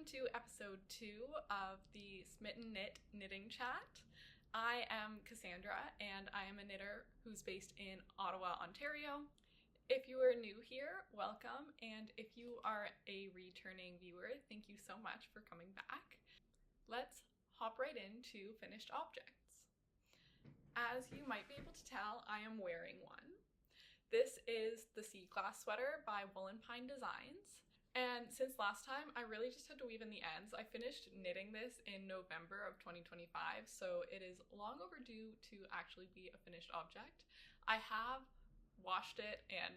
welcome to episode 2 of the Smitten Knitting Chat. I am Cassandra and I am a knitter who's based in Ottawa, Ontario. If you are new here, welcome, and if you are a returning viewer, thank you so much for coming back. Let's hop right into finished objects. As you might be able to tell, I am wearing one. This is the C-Class sweater by Wool & Pine Designs. And since last time, I really just had to weave in the ends. I finished knitting this in November of 2025, so it is long overdue to actually be a finished object. I have washed it and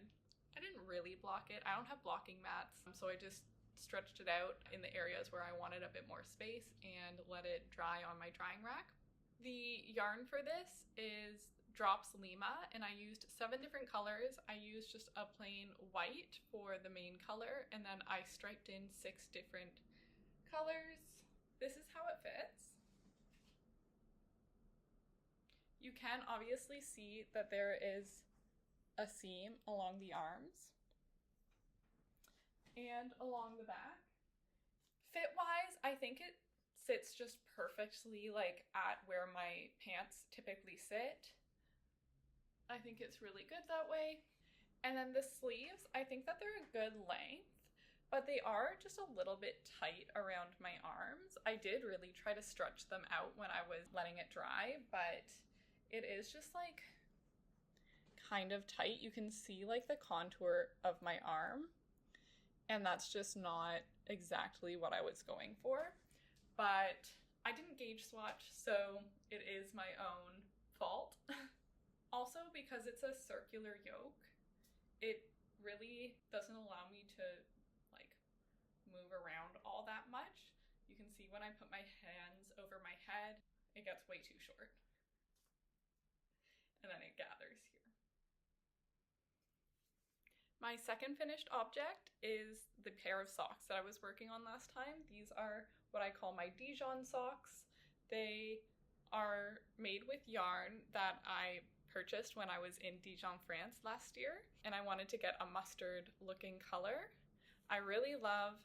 I didn't really block it. I don't have blocking mats, so I just stretched it out in the areas where I wanted a bit more space and let it dry on my drying rack. The yarn for this is Drops Lima, and I used 7 different colors. I used just a plain white for the main color, and then I striped in 6 different colors. This is how it fits. You can obviously see that there is a seam along the arms and along the back. Fit-wise, I think it sits just perfectly like at where my pants typically sit. I think it's really good that way. And then the sleeves, I think that they're a good length, but they are just a little bit tight around my arms. I did really try to stretch them out when I was letting it dry, but it is just like kind of tight. You can see like the contour of my arm, and that's just not exactly what I was going for. But I didn't gauge swatch, so it is my own fault. Also, because it's a circular yoke, it really doesn't allow me to like move around all that much. You can see when I put my hands over my head, it gets way too short. And then it gathers here. My second finished object is the pair of socks that I was working on last time. These are what I call my Dijon socks. They are made with yarn that I purchased when I was in Dijon, France last year, and I wanted to get a mustard looking color. I really love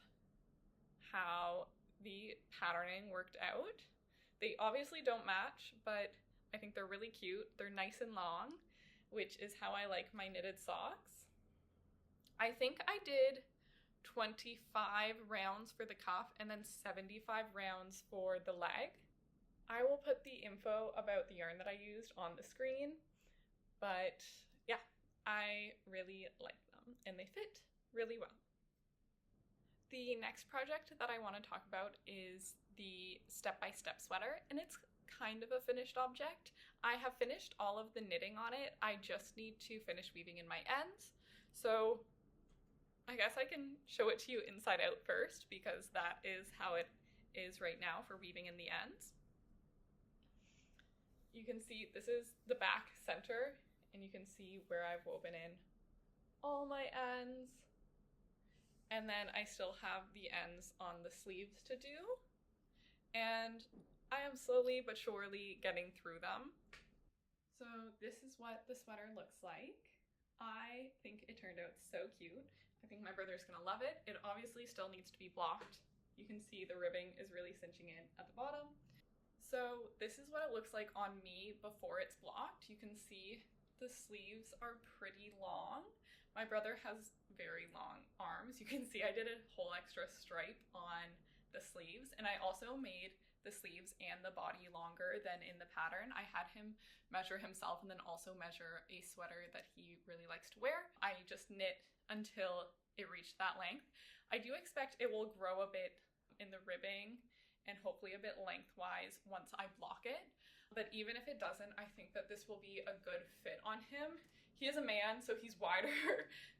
how the patterning worked out. They obviously don't match, but I think they're really cute. They're nice and long, which is how I like my knitted socks. I think I did 25 rounds for the cuff and then 75 rounds for the leg. I will put the info about the yarn that I used on the screen, but yeah, I really like them and they fit really well. The next project that I want to talk about is the step-by-step sweater, and it's kind of a finished object. I have finished all of the knitting on it. I just need to finish weaving in my ends. So I guess I can show it to you inside out first, because that is how it is right now for weaving in the ends. You can see this is the back center, and you can see where I've woven in all my ends. And then I still have the ends on the sleeves to do. And I am slowly but surely getting through them. So this is what the sweater looks like. I think it turned out so cute. I think my brother's gonna love it. It obviously still needs to be blocked. You can see the ribbing is really cinching in at the bottom. So this is what it looks like on me before it's blocked. You can see the sleeves are pretty long. My brother has very long arms. You can see I did a whole extra stripe on the sleeves, and I also made the sleeves and the body longer than in the pattern. I had him measure himself and then also measure a sweater that he really likes to wear. I just knit until it reached that length. I do expect it will grow a bit in the ribbing and hopefully a bit lengthwise once I block it. But even if it doesn't, I think that this will be a good fit on him. He is a man, so he's wider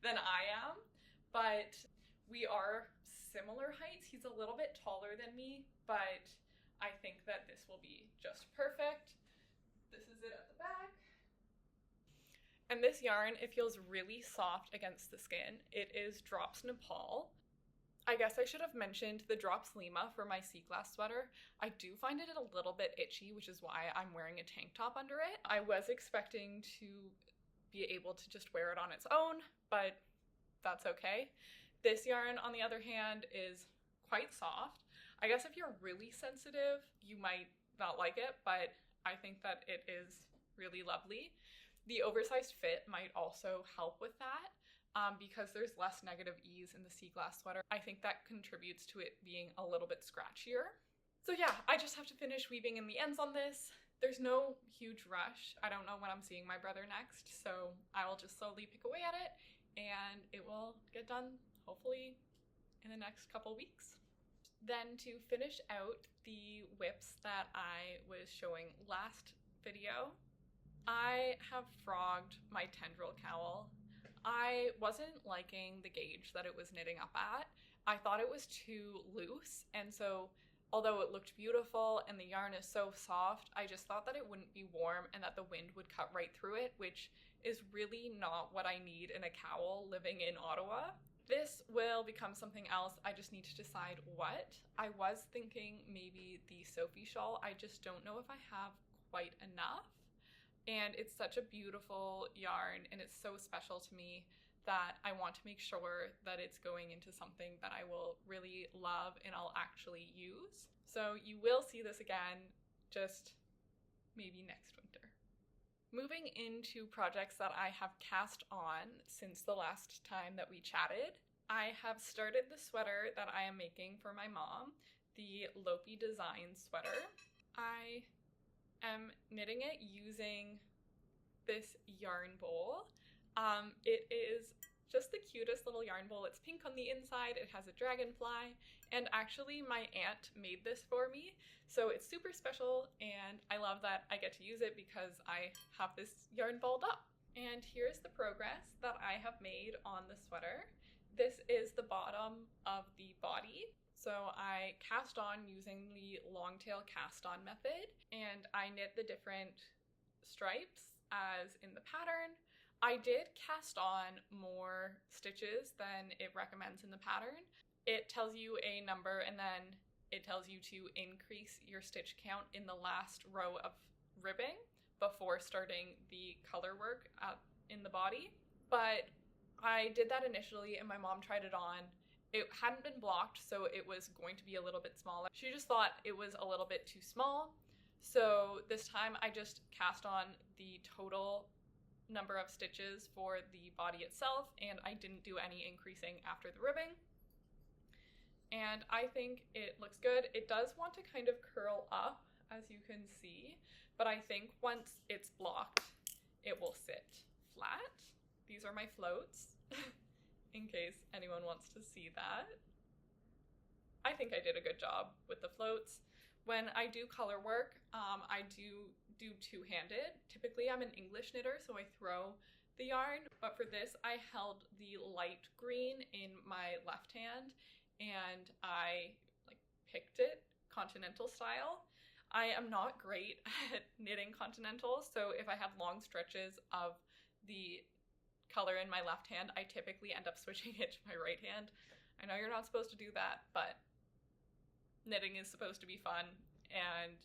than I am, but we are similar heights. He's a little bit taller than me, but I think that this will be just perfect. This is it at the back. And this yarn, it feels really soft against the skin. It is Drops Nepal. I guess I should have mentioned the Drops Lima for my C-Class sweater. I do find it a little bit itchy, which is why I'm wearing a tank top under it. I was expecting to be able to just wear it on its own, but that's okay. This yarn, on the other hand, is quite soft. I guess if you're really sensitive, you might not like it, but I think that it is really lovely. The oversized fit might also help with that because there's less negative ease in the sea glass sweater. I think that contributes to it being a little bit scratchier. So yeah, I just have to finish weaving in the ends on this. There's no huge rush. I don't know when I'm seeing my brother next, so I will just slowly pick away at it and it will get done hopefully in the next couple weeks. Then to finish out the whips that I was showing last video, I have frogged my Tendril Cowl. I wasn't liking the gauge that it was knitting up at. I thought it was too loose, and so although it looked beautiful and the yarn is so soft, I just thought that it wouldn't be warm and that the wind would cut right through it, which is really not what I need in a cowl living in Ottawa. This will become something else. I just need to decide what. I was thinking maybe the Sophie shawl. I just don't know if I have quite enough. And it's such a beautiful yarn and it's so special to me that I want to make sure that it's going into something that I will really love and I'll actually use. So you will see this again, just maybe next winter. Moving into projects that I have cast on since the last time that we chatted, I have started the sweater that I am making for my mom, the Lopi design sweater. I am knitting it using this yarn bowl. It is just the cutest little yarn bowl. It's pink on the inside, it has a dragonfly, and actually my aunt made this for me, so it's super special and I love that I get to use it because I have this yarn balled up. And here's the progress that I have made on the sweater. This is the bottom of the body. So I cast on using the long tail cast on method, and I knit the different stripes as in the pattern. I did cast on more stitches than it recommends in the pattern. It tells you a number and then it tells you to increase your stitch count in the last row of ribbing before starting the color work in the body. But I did that initially and my mom tried it on. It hadn't been blocked, so it was going to be a little bit smaller. She just thought it was a little bit too small. So this time I just cast on the total number of stitches for the body itself, and I didn't do any increasing after the ribbing. And I think it looks good. It does want to kind of curl up, as you can see, but I think once it's blocked, it will sit flat. These are my floats, in case anyone wants to see that. I think I did a good job with the floats. When I do color work, I do two-handed. Typically I'm an English knitter, so I throw the yarn, but for this I held the light green in my left hand and I picked it continental style. I am not great at knitting continental, so if I have long stretches of the color in my left hand, I typically end up switching it to my right hand. I know you're not supposed to do that, but knitting is supposed to be fun and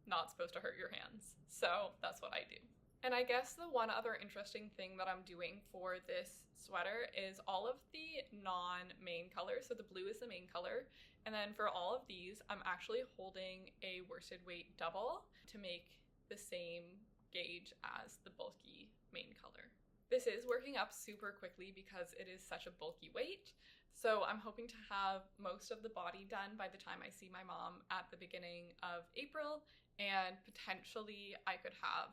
not supposed to hurt your hands. So that's what I do. And I guess the one other interesting thing that I'm doing for this sweater is all of the non-main colors. So the blue is the main color. And then for all of these, I'm actually holding a worsted weight double to make the same gauge as the bulky main color. This is working up super quickly because it is such a bulky weight. So I'm hoping to have most of the body done by the time I see my mom at the beginning of April, and potentially I could have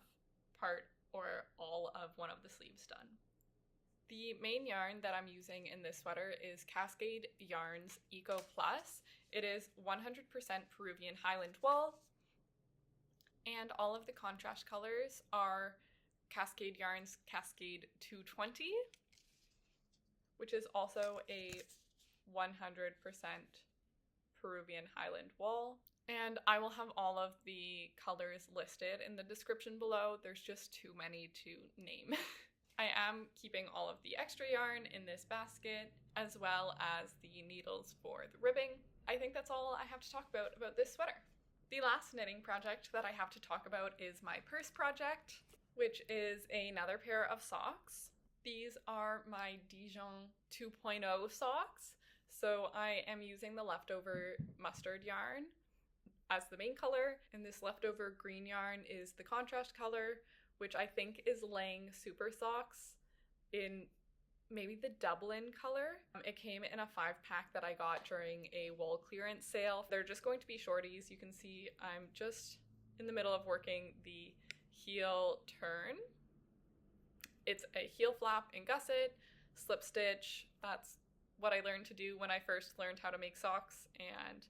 part or all of one of the sleeves done. The main yarn that I'm using in this sweater is Cascade Yarns Eco Plus. It is 100% Peruvian Highland wool, and all of the contrast colors are Cascade Yarns Cascade 220, which is also a 100% Peruvian Highland wool. And I will have all of the colors listed in the description below. There's just too many to name. I am keeping all of the extra yarn in this basket, as well as the needles for the ribbing. I think that's all I have to talk about this sweater. The last knitting project that I have to talk about is my purse project, which is another pair of socks. These are my Dijon 2.0 socks. So I am using the leftover mustard yarn as the main color, and this leftover green yarn is the contrast color, which I think is Laine Super Socks in maybe the Dublin color. It came in a 5-pack that I got during a wool clearance sale. They're just going to be shorties. You can see I'm just in the middle of working the heel turn. It's a heel flap and gusset, slip stitch. That's what I learned to do when I first learned how to make socks, and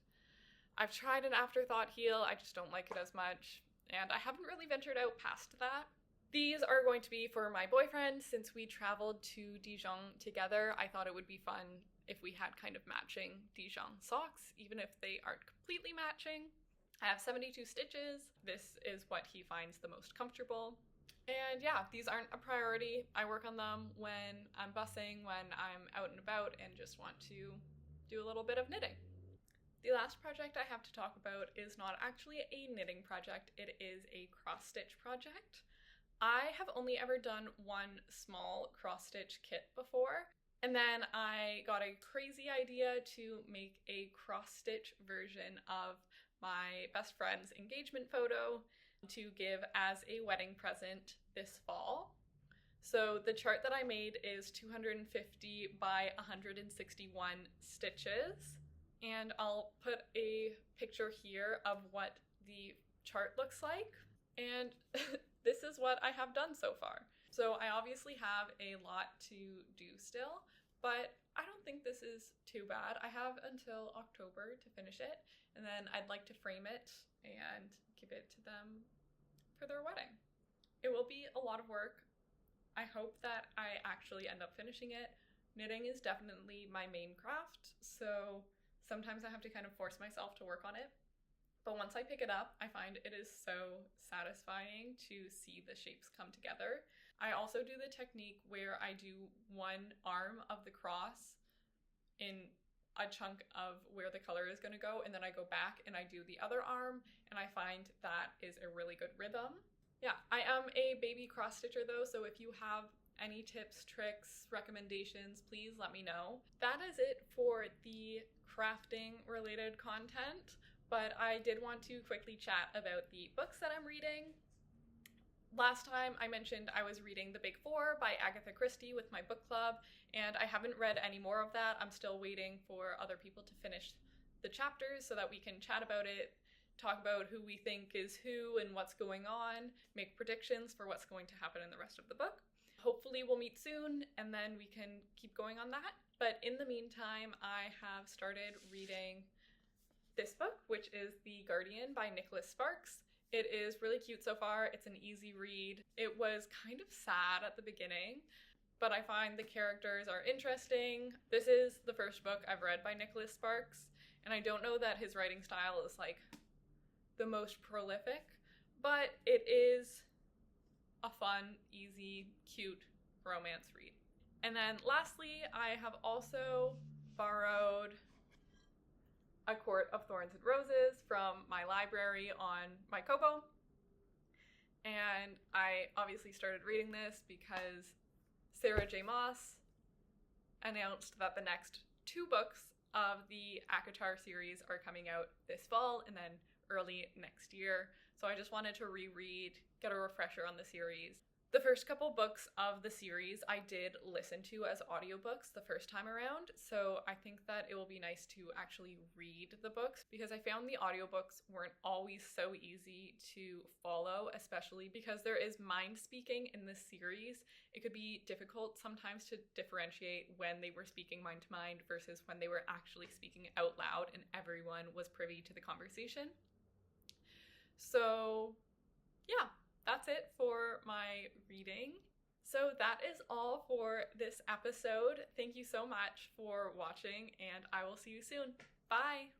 I've tried an afterthought heel. I just don't like it as much, and I haven't really ventured out past that. These are going to be for my boyfriend. Since we traveled to Dijon together, I thought it would be fun if we had kind of matching Dijon socks, even if they aren't completely matching. I have 72 stitches. This is what he finds the most comfortable. And yeah, these aren't a priority. I work on them when I'm bussing, when I'm out and about and just want to do a little bit of knitting. The last project I have to talk about is not actually a knitting project, it is a cross-stitch project. I have only ever done one small cross-stitch kit before, and then I got a crazy idea to make a cross-stitch version of my best friend's engagement photo to give as a wedding present this fall. So the chart that I made is 250 by 161 stitches, and I'll put a picture here of what the chart looks like, and this is what I have done so far. So I obviously have a lot to do still, but I don't think this is too bad. I have until October to finish it, and then I'd like to frame it and give it to them for their wedding. It will be a lot of work. I hope that I actually end up finishing it. Knitting is definitely my main craft, so sometimes I have to kind of force myself to work on it. But once I pick it up, I find it is so satisfying to see the shapes come together. I also do the technique where I do one arm of the cross in a chunk of where the color is going to go, and then I go back and I do the other arm, and I find that is a really good rhythm. Yeah, I am a baby cross stitcher though, so if you have any tips, tricks, recommendations, please let me know. That is it for the crafting related content, but I did want to quickly chat about the books that I'm reading. Last time I mentioned I was reading The Big Four by Agatha Christie with my book club, and I haven't read any more of that. I'm still waiting for other people to finish the chapters so that we can chat about it, talk about who we think is who and what's going on, make predictions for what's going to happen in the rest of the book. Hopefully we'll meet soon, and then we can keep going on that. But in the meantime, I have started reading this book, which is The Guardian by Nicholas Sparks. It is really cute so far. It's an easy read. It was kind of sad at the beginning, but I find the characters are interesting. This is the first book I've read by Nicholas Sparks, and I don't know that his writing style is like the most prolific, but it is a fun, easy, cute romance read. And then lastly, I have also borrowed A Court of Thorns and Roses from my library on my Kobo. And I obviously started reading this because Sarah J. Maas announced that the next 2 books of the ACOTAR series are coming out this fall and then early next year. So I just wanted to reread, get a refresher on the series. The first couple books of the series I did listen to as audiobooks the first time around, so I think that it will be nice to actually read the books because I found the audiobooks weren't always so easy to follow, especially because there is mind speaking in this series. It could be difficult sometimes to differentiate when they were speaking mind to mind versus when they were actually speaking out loud and everyone was privy to the conversation. So yeah, that's it for my reading. So that is all for this episode. Thank you so much for watching, and I will see you soon. Bye!